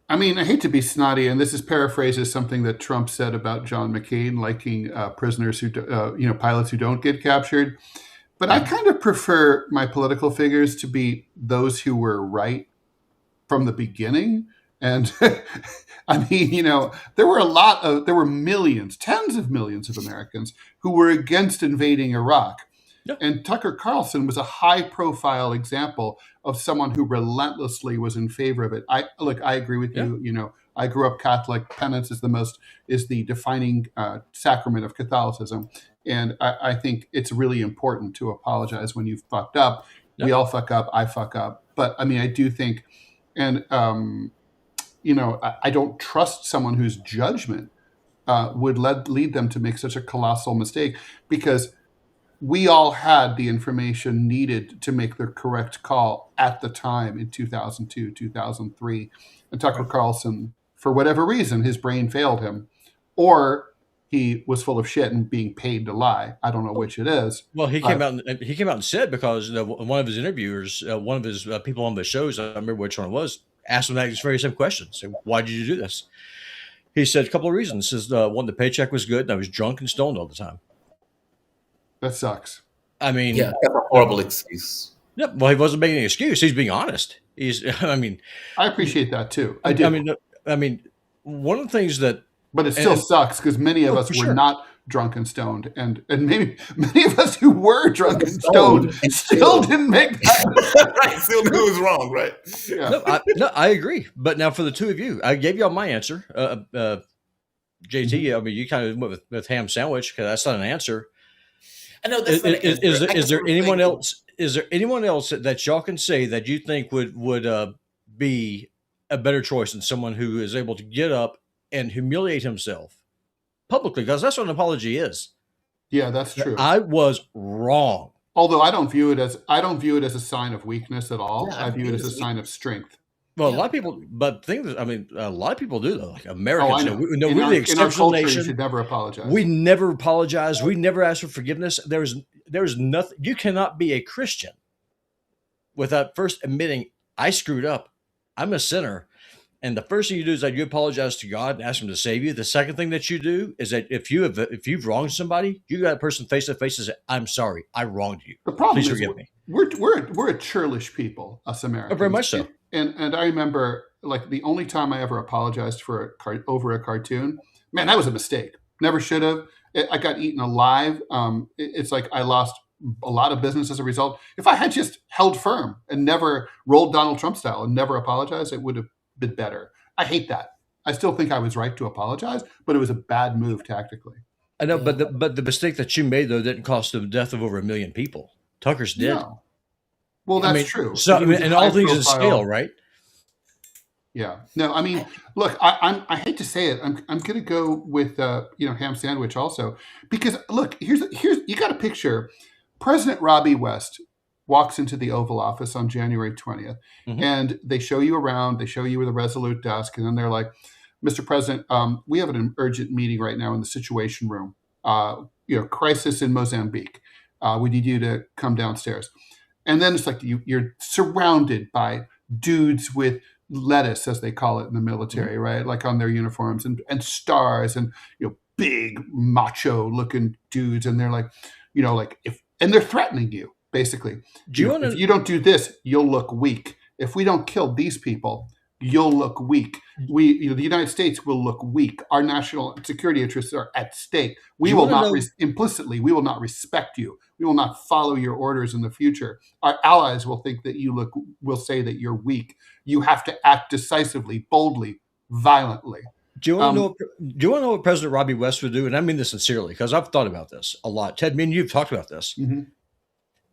I mean, I hate to be snotty, and this is paraphrases something that Trump said about John McCain, liking prisoners who, pilots who don't get captured. But I kind of prefer my political figures to be those who were right from the beginning. And I mean, there were millions, tens of millions of Americans who were against invading Iraq. Yep. And Tucker Carlson was a high-profile example of someone who relentlessly was in favor of it. I agree with you. I grew up Catholic. Penance is the defining sacrament of Catholicism. And I think it's really important to apologize when you've fucked up. Yep. We all fuck up. I fuck up. But I mean, I do think, and I don't trust someone whose judgment would lead them to make such a colossal mistake, because we all had the information needed to make the correct call at the time in 2002, 2003. And Tucker Carlson, for whatever reason, his brain failed him, or he was full of shit and being paid to lie. I don't know which it is. Well, he came out and said, because one of his interviewers, one of his people on the shows, I don't remember which one it was, asked him that very same question. Said, why did you do this? He said a couple of reasons. He says, one, the paycheck was good, and I was drunk and stoned all the time. That sucks. I mean, yeah, that's a horrible excuse. Yep. Well, he wasn't making an excuse. He's being honest. He's, I mean, I appreciate that too. I do. I mean, one of the things that, but it still sucks because many of us for were sure. not drunk and stoned, and maybe many of us who were drunk and stoned And still didn't make that. right, still knew it was wrong, right? Yeah. No, I agree. But now for the two of you, I gave y'all my answer. JT, I mean, you kind of went with ham sandwich because that's not an answer. I know that's not an answer. Is there anyone else? Is there anyone else that y'all can say that you think would be a better choice than someone who is able to get up and humiliate himself publicly? Because that's what an apology is. Yeah, that's true. I was wrong. Although I don't view it as a sign of weakness at all. Yeah, I view it as a sign of strength. Well, Yeah. a lot of people, but things. I mean, a lot of people do though. Like Oh, Americans, I know. we're In the our exceptional culture, you nation. should never apologize. We never apologize. We never ask for forgiveness. There's nothing. You cannot be a Christian without first admitting I screwed up. I'm a sinner. And the first thing you do is that you apologize to God and ask Him to save you. The second thing that you do is that if you've wronged somebody, you got that person face to face and say, "I'm sorry, I wronged you. The problem Please is forgive me." we're a churlish people, us Americans. Very much so. And I remember, like, the only time I ever apologized over a cartoon, man, that was a mistake. Never should have. I got eaten alive. It's like I lost a lot of business as a result. If I had just held firm and never rolled Donald Trump style and never apologized, it would have been better. I hate that. I still think I was right to apologize, but it was a bad move tactically. I know, but the mistake that you made though didn't cost the death of over 1 million people. Tucker's did. No. Well, that's true. So, He was and a all things in high-profile- scale, right? Yeah. No, I mean, look, I hate to say it. I'm going to go with ham sandwich also, because look, here's you got a picture. President Robbie West walks into the Oval Office on January 20th, and they show you around. They show you with a Resolute desk, and then they're like, "Mr. President, we have an urgent meeting right now in the Situation Room. Crisis in Mozambique. We need you to come downstairs." And then it's like you're surrounded by dudes with lettuce, as they call it in the military, right? Like on their uniforms and stars and big macho looking dudes, and they're like, and they're threatening you basically. If you don't do this, you'll look weak. If we don't kill these people, you'll look weak. The United States will look weak. Our national security interests are at stake. We will not implicitly. We will not respect you. We will not follow your orders in the future. Our allies will think that will say that you're weak. You have to act decisively, boldly, violently. Do you want to know what President Robbie West would do? And I mean this sincerely, because I've thought about this a lot. Ted, me and you've talked about this. Mm-hmm.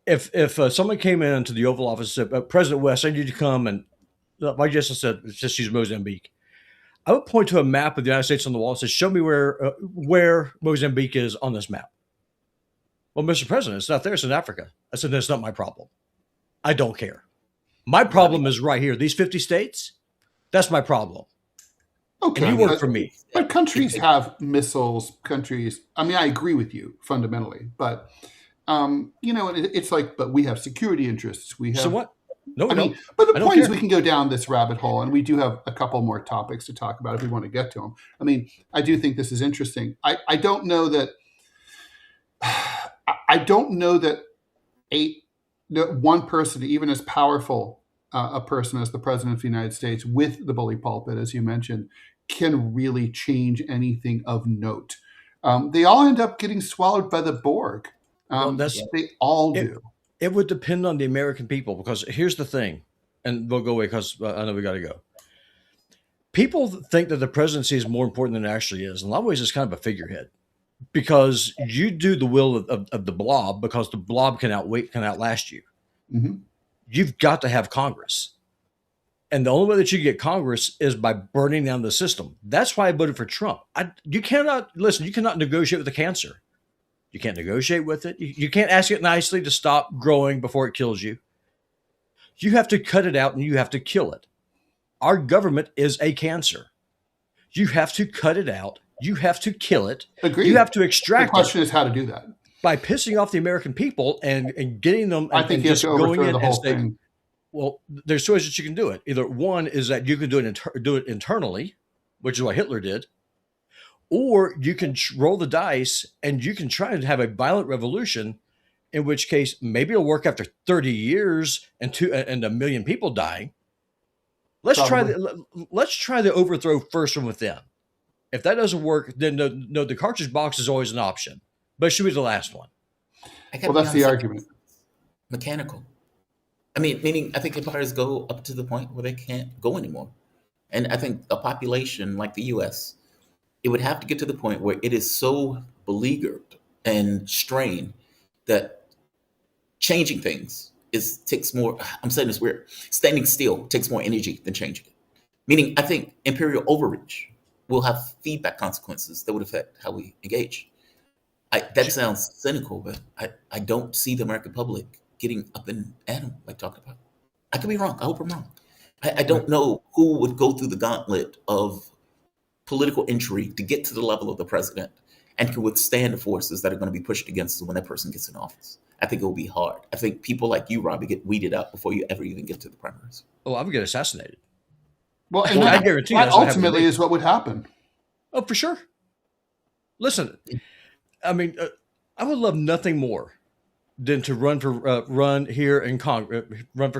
If someone came into the Oval Office and said, "President West, I need you to come," and like Justin said, let's just use Mozambique, I would point to a map of the United States on the wall and say, "Show me where Mozambique is on this map." Well, Mr. President, it's not there. It's in Africa. I said, "That's not my problem. I don't care. My problem is right here. These 50 states, that's my problem." Okay, and you work for me. But countries have missiles. I mean, I agree with you fundamentally, but it's like, but we have security interests. We have. So what? No, we don't. But the point is, we can go down this rabbit hole, and we do have a couple more topics to talk about if we want to get to them. I mean, I do think this is interesting. I don't know that. I don't know that one person, even as powerful a person as the President of the United States, with the bully pulpit, as you mentioned, can really change anything of note. They all end up getting swallowed by the Borg. They all do. It would depend on the American people, because here's the thing, and we'll go away because I know we got to go. People think that the presidency is more important than it actually is. In a lot of ways, it's kind of a figurehead, because you do the will of the blob, because the blob can outlast you. Mm-hmm. You've got to have Congress. And the only way that you get Congress is by burning down the system. That's why I voted for Trump. You cannot negotiate with the cancer. You can't negotiate with it. You can't ask it nicely to stop growing before it kills you. You have to cut it out and you have to kill it. Our government is a cancer. You have to cut it out. You have to kill it. Agreed. You have to extract it. The question is how to do that. By pissing off the American people and getting them. I think you have to overthrow the whole thing. Well, there's two ways that you can do it. Either one is that you can do it internally, which is what Hitler did, or you can roll the dice and you can try to have a violent revolution, in which case maybe it'll work after 30 years and 1 million people dying, Let's try Probably. let's try the overthrow first from within. If that doesn't work, then no, the cartridge box is always an option, but it should be the last one. I Well, gotta be that's the honest, argument. mechanical. I mean, meaning I think empires go up to the point where they can't go anymore. And I think a population like the US, it would have to get to the point where it is so beleaguered and strained that changing things takes more. I'm saying this weird. Standing still takes more energy than changing it. Meaning, I think imperial overreach will have feedback consequences that would affect how we engage. That sounds cynical, but I don't see the American public getting up and at them like talking about. I could be wrong. I hope I'm wrong. I Right. don't know who would go through the gauntlet of political intrigue to get to the level of the president and can withstand the forces that are going to be pushed against them when that person gets in office. I think it will be hard. I think people like you, Robbie, get weeded out before you ever even get to the primaries. Oh, I would get assassinated. Well, and I that, guarantee that that's what happened to ultimately me. is what would happen. Oh, for sure. Listen, I mean, I would love nothing more than to run for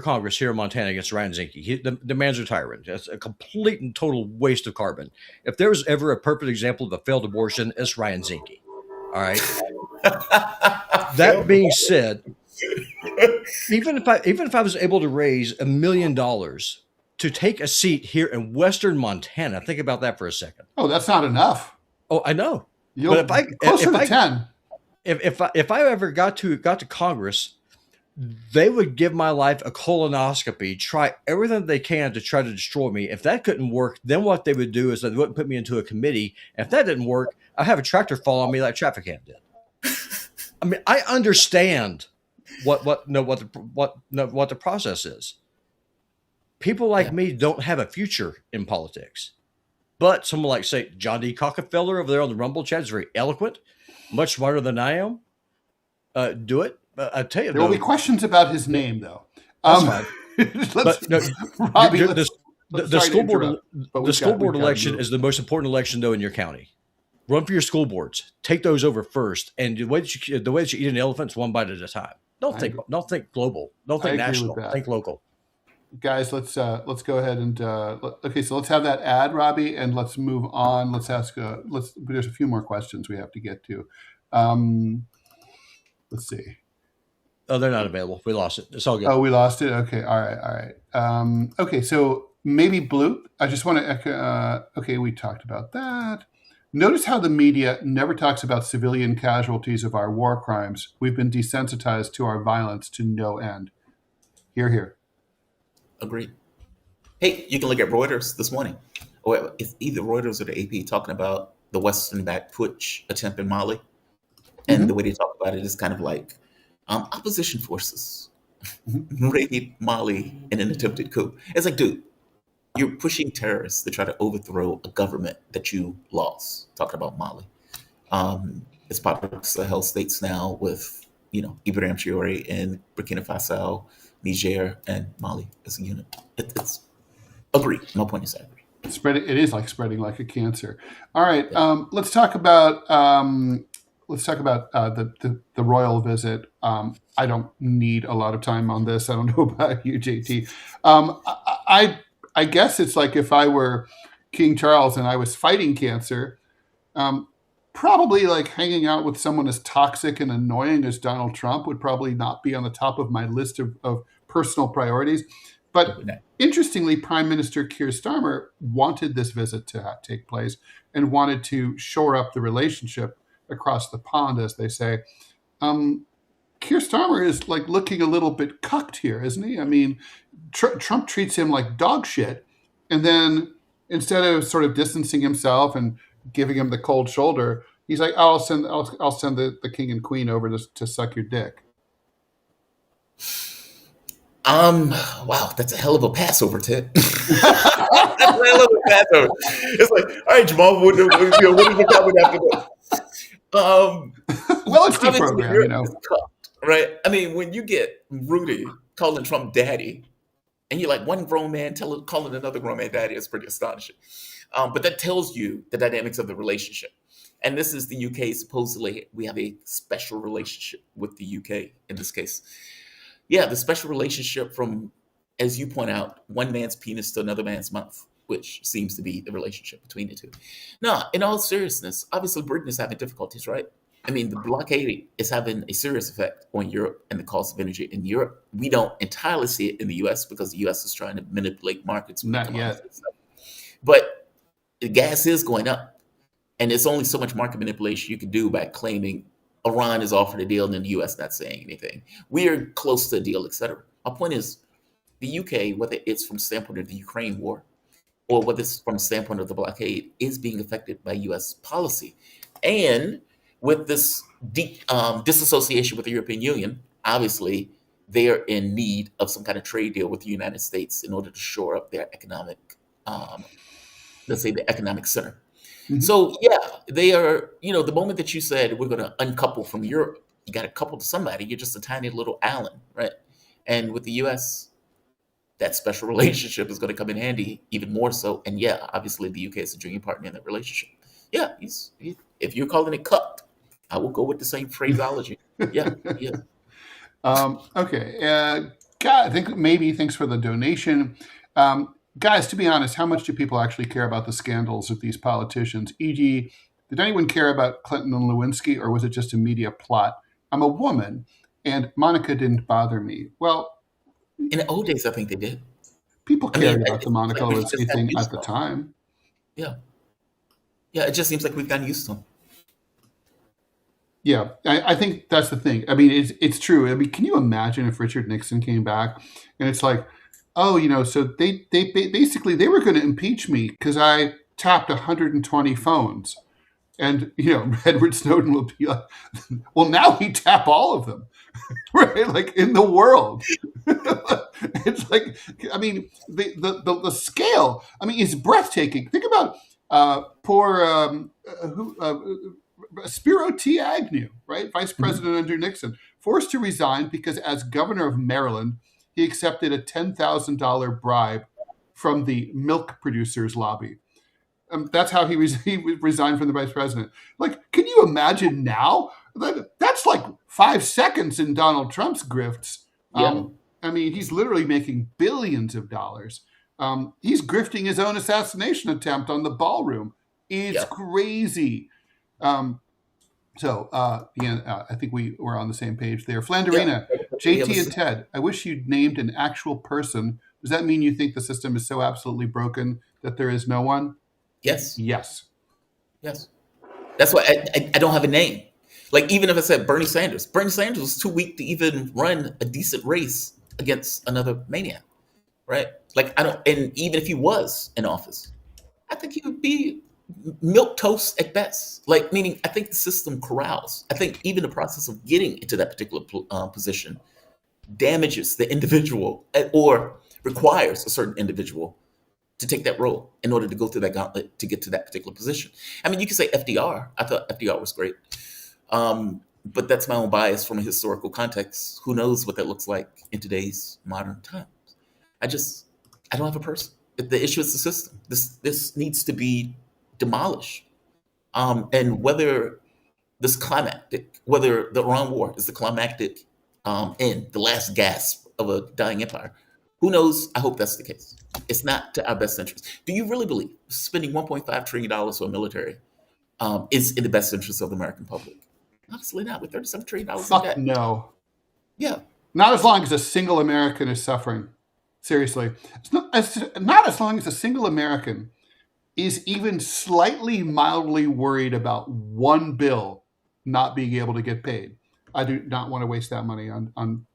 Congress here in Montana against Ryan Zinke. The man's retiring. That's a complete and total waste of carbon. If there was ever a perfect example of a failed abortion, it's Ryan Zinke. All right. That being said, even if I was able to raise $1 million to take a seat here in Western Montana, think about that for a second. Oh, that's not enough. Oh, I know. You'll But closer to 10. if I ever got to Congress, they would give my life a colonoscopy, try everything they can to try to destroy me. If that couldn't work, then what they would do is they wouldn't put me into a committee. If that didn't work, I'd have a tractor fall on me like traffic hand did. I mean, I understand what the process is. People like me don't have a future in politics. But someone like, say, John D. Rockefeller over there on the Rumble chat is very eloquent, much smarter than I am. Do it. I tell you, There will be questions about his name, though. That's fine. Let's, But no, Robbie, the sorry to school board interrupt, but the school board we've got to election move. is the most important election though in your county. Run for your school boards. Take those over first, and the way that you eat an elephant is one bite at a time. Don't think global. Don't think I agree national. with that. Think local. Guys, let's go ahead and okay. So let's have that ad, Robbie, and let's move on. Let's ask. There's a few more questions we have to get to. Let's see. Oh, they're not available. We lost it. It's all good. Oh, we lost it. Okay. All right. Okay. So maybe Bloop. I just want to. Okay, we talked about that. Notice how the media never talks about civilian casualties of our war crimes. We've been desensitized to our violence to no end. Hear, hear. Agreed. Hey, you can look at Reuters this morning, or it's either Reuters or the AP talking about the Western-backed putsch attempt in Mali, and the way they talk about it is kind of like opposition forces raided Mali in an attempted coup. It's like, dude, you're pushing terrorists to try to overthrow a government that you lost. Talking about Mali, it's part of Sahel states now with Ibrahim Traoré in Burkina Faso, Niger, and Mali as a unit. It's agree. My point is agree. It is like spreading like a cancer. All right, let's talk about the royal visit. I don't need a lot of time on this. I don't know about you, JT. I guess it's like if I were King Charles and I was fighting cancer, probably like hanging out with someone as toxic and annoying as Donald Trump would probably not be on the top of my list of personal priorities. But interestingly, Prime Minister Keir Starmer wanted this visit to take place and wanted to shore up the relationship across the pond, as they say. Keir Starmer is like looking a little bit cucked here, isn't he? I mean, Trump treats him like dog shit. And then instead of sort of distancing himself and giving him the cold shoulder, he's like, I'll send the king and queen over to suck your dick. Wow, that's a hell of a Passover, Ted. That's a hell of a Passover. It's like, all right, Jamal, what are you coming after this? Well, it's DeProgram, right? I mean, when you get Rudy calling Trump daddy, and you're like one grown man calling another grown man daddy, is pretty astonishing. But that tells you the dynamics of the relationship. And this is the UK. Supposedly, we have a special relationship with the UK in this case. Yeah, the special relationship from as you point out, one man's penis to another man's mouth, which seems to be the relationship between the two. No, in all seriousness, obviously Britain is having difficulties, right? I mean, the blockade is having a serious effect on Europe and the cost of energy in Europe. We don't entirely see it in the U.S. because the U.S. is trying to manipulate markets. Not yet. But the gas is going up. And there's only so much market manipulation you can do by claiming Iran has offered a deal and then the U.S. not saying anything. We are close to a deal, et cetera. My point is, the UK, whether it's from the standpoint of the Ukraine war or whether it's from the standpoint of the blockade, is being affected by U.S. policy. And with this deep disassociation with the European Union, obviously, they are in need of some kind of trade deal with the United States in order to shore up their economic, let's say, the economic center. Mhm. So, yeah, they are, the moment that you said we're going to uncouple from Europe, you got to couple to somebody. You're just a tiny little island, right? And with the U.S., that special relationship is going to come in handy even more so. And yeah, obviously the UK is a junior partner in that relationship. Yeah, if you're calling it cupped, I will go with the same phraseology. Yeah. Okay. God, I think maybe thanks for the donation. Guys, to be honest, how much do people actually care about the scandals of these politicians? E.g., did anyone care about Clinton and Lewinsky, or was it just a media plot? I'm a woman, and Monica didn't bother me. Well, in the old days, I think they did. People cared about the Monica Lewinsky thing at the time. Yeah. Yeah, it just seems like we've gotten used to them. Yeah, I think that's the thing. I mean, it's true. I mean, can you imagine if Richard Nixon came back and it's like, oh, so they basically they were going to impeach me because I tapped 120 phones. And, Edward Snowden will be like, well, now we tap all of them, right? Like in the world. It's like, I mean, the scale, I mean, is breathtaking. Think about poor Spiro T. Agnew, right? Vice President under Nixon, forced to resign because as governor of Maryland, he accepted a $10,000 bribe from the milk producers lobby. That's how he resigned from the vice president. Like, can you imagine now? That's like 5 seconds in Donald Trump's grifts. Yeah. I mean, he's literally making billions of dollars. He's grifting his own assassination attempt on the ballroom. It's crazy. I think we're on the same page there. Flanderina, JT and Ted, I wish you'd named an actual person. Does that mean you think the system is so absolutely broken that there is no one? Yes. Yes. That's why I don't have a name. Like, even if I said Bernie Sanders was too weak to even run a decent race against another maniac, right? Like, and even if he was in office, I think he would be milquetoast at best. Like, meaning, I think the system corrals. I think even the process of getting into that particular position damages the individual or requires a certain individual to take that role in order to go through that gauntlet to get to that particular position. I mean, you could say FDR. I thought FDR was great. But that's my own bias from a historical context. Who knows what that looks like in today's modern times? I don't have a person. The issue is the system. This needs to be demolished. And whether whether the Iran war is the climactic end, the last gasp of a dying empire, who knows? I hope that's the case. It's not to our best interest. Do you really believe spending $1.5 trillion for a military is in the best interest of the American public? Honestly, not with $37 trillion in debt. No. Yeah. Not as long as a single American is suffering. Seriously. It's not as long as a single American is even slightly mildly worried about one bill not being able to get paid. I do not want to waste that money on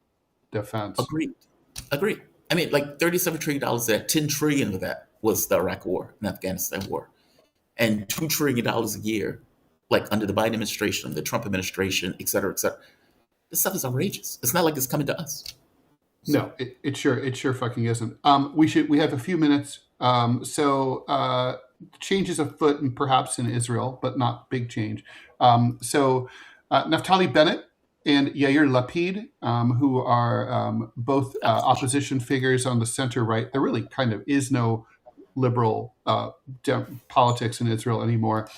defense. Agreed. I mean, like $37 trillion there, $10 trillion of that was the Iraq war and Afghanistan war. And $2 trillion a year, like under the Biden administration, the Trump administration, et cetera, et cetera. This stuff is outrageous. It's not like it's coming to us. No, it sure fucking isn't. We have a few minutes. Changes afoot and perhaps in Israel, but not big change. Naftali Bennett and Yair Lapid, who are both opposition figures on the center right. There really kind of is no liberal politics in Israel anymore.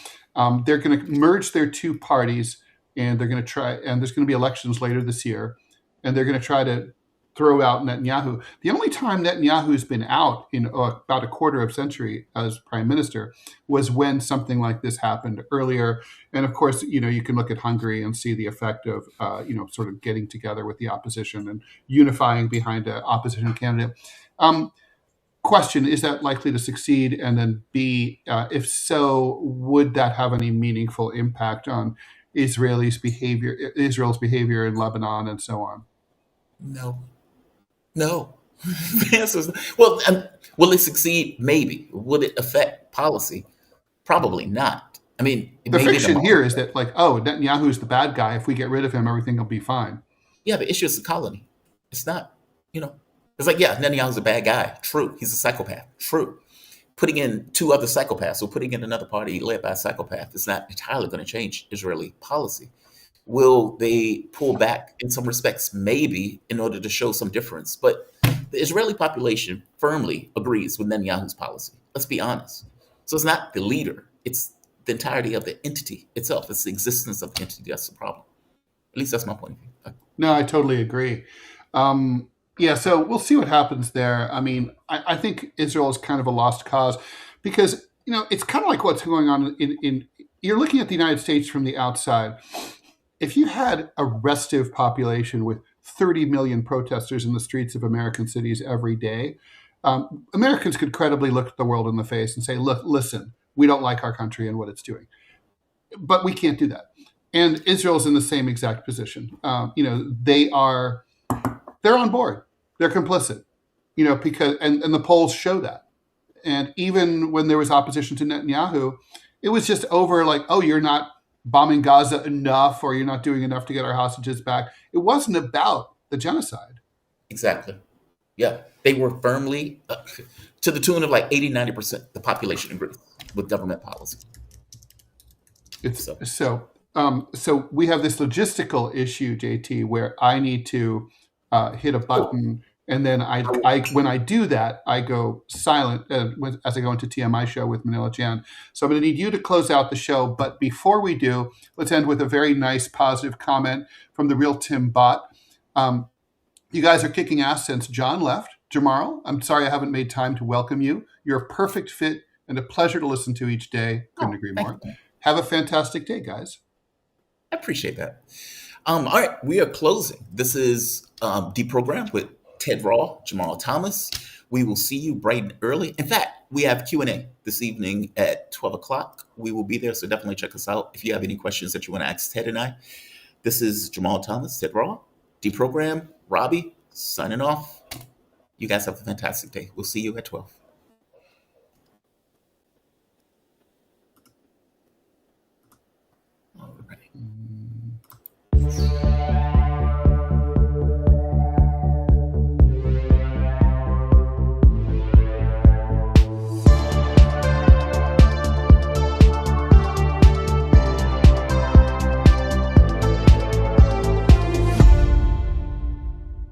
They're going to merge their two parties, and they're going to try. And there's going to be elections later this year, and they're going to try to throw out Netanyahu. The only time Netanyahu's been out in about a quarter of a century as prime minister was when something like this happened earlier. And of course, you can look at Hungary and see the effect of, sort of getting together with the opposition and unifying behind an opposition candidate. Question, is that likely to succeed? And then B, if so, would that have any meaningful impact on Israel's behavior in Lebanon and so on? No. The answer is well. Will it succeed? Maybe. Will it affect policy? Probably not. I mean, the fiction here is that Netanyahu's the bad guy. If we get rid of him, everything will be fine. Yeah, the issue is the colony. It's not. It's like, Netanyahu's a bad guy. True. He's a psychopath. True. Putting in two other psychopaths or putting in another party led by a psychopath is not entirely going to change Israeli policy. Will they pull back in some respects? Maybe, in order to show some difference. But the Israeli population firmly agrees with Netanyahu's policy. Let's be honest. So it's not the leader. It's the entirety of the entity itself. It's the existence of the entity that's the problem. At least that's my point of view. No, I totally agree. So we'll see what happens there. I mean, I think Israel is kind of a lost cause because, it's kind of like what's going on in you're looking at the United States from the outside. If you had a restive population with 30 million protesters in the streets of American cities every day, Americans could credibly look at the world in the face and say, look, listen, we don't like our country and what it's doing. But we can't do that. And Israel's in the same exact position. They're on board. They're complicit, because and the polls show that. And even when there was opposition to Netanyahu, it was just over like, oh, you're not bombing Gaza enough, or you're not doing enough to get our hostages back. It wasn't about the genocide. Exactly. Yeah. They were firmly, to the tune of like 80, 90%, the population agrees with government policy. So we have this logistical issue, JT, where I need to hit a button. And then I when I do that, I go silent as I go into TMI show with Manila Jan. So I'm going to need you to close out the show. But before we do, let's end with a very nice positive comment from the real Tim Bott. You guys are kicking ass since John left. Jamarl, I'm sorry I haven't made time to welcome you. You're a perfect fit and a pleasure to listen to each day. Couldn't agree more. Have a fantastic day, guys. I appreciate that. All right, we are closing. This is DeProgram with Ted Rall, Jamarl Thomas. We will see you bright and early. In fact, we have Q&A this evening at 12 o'clock. We will be there, so definitely check us out if you have any questions that you want to ask Ted and I. This is Jamarl Thomas, Ted Rall, DeProgram, Robbie, signing off. You guys have a fantastic day. We'll see you at 12. All right.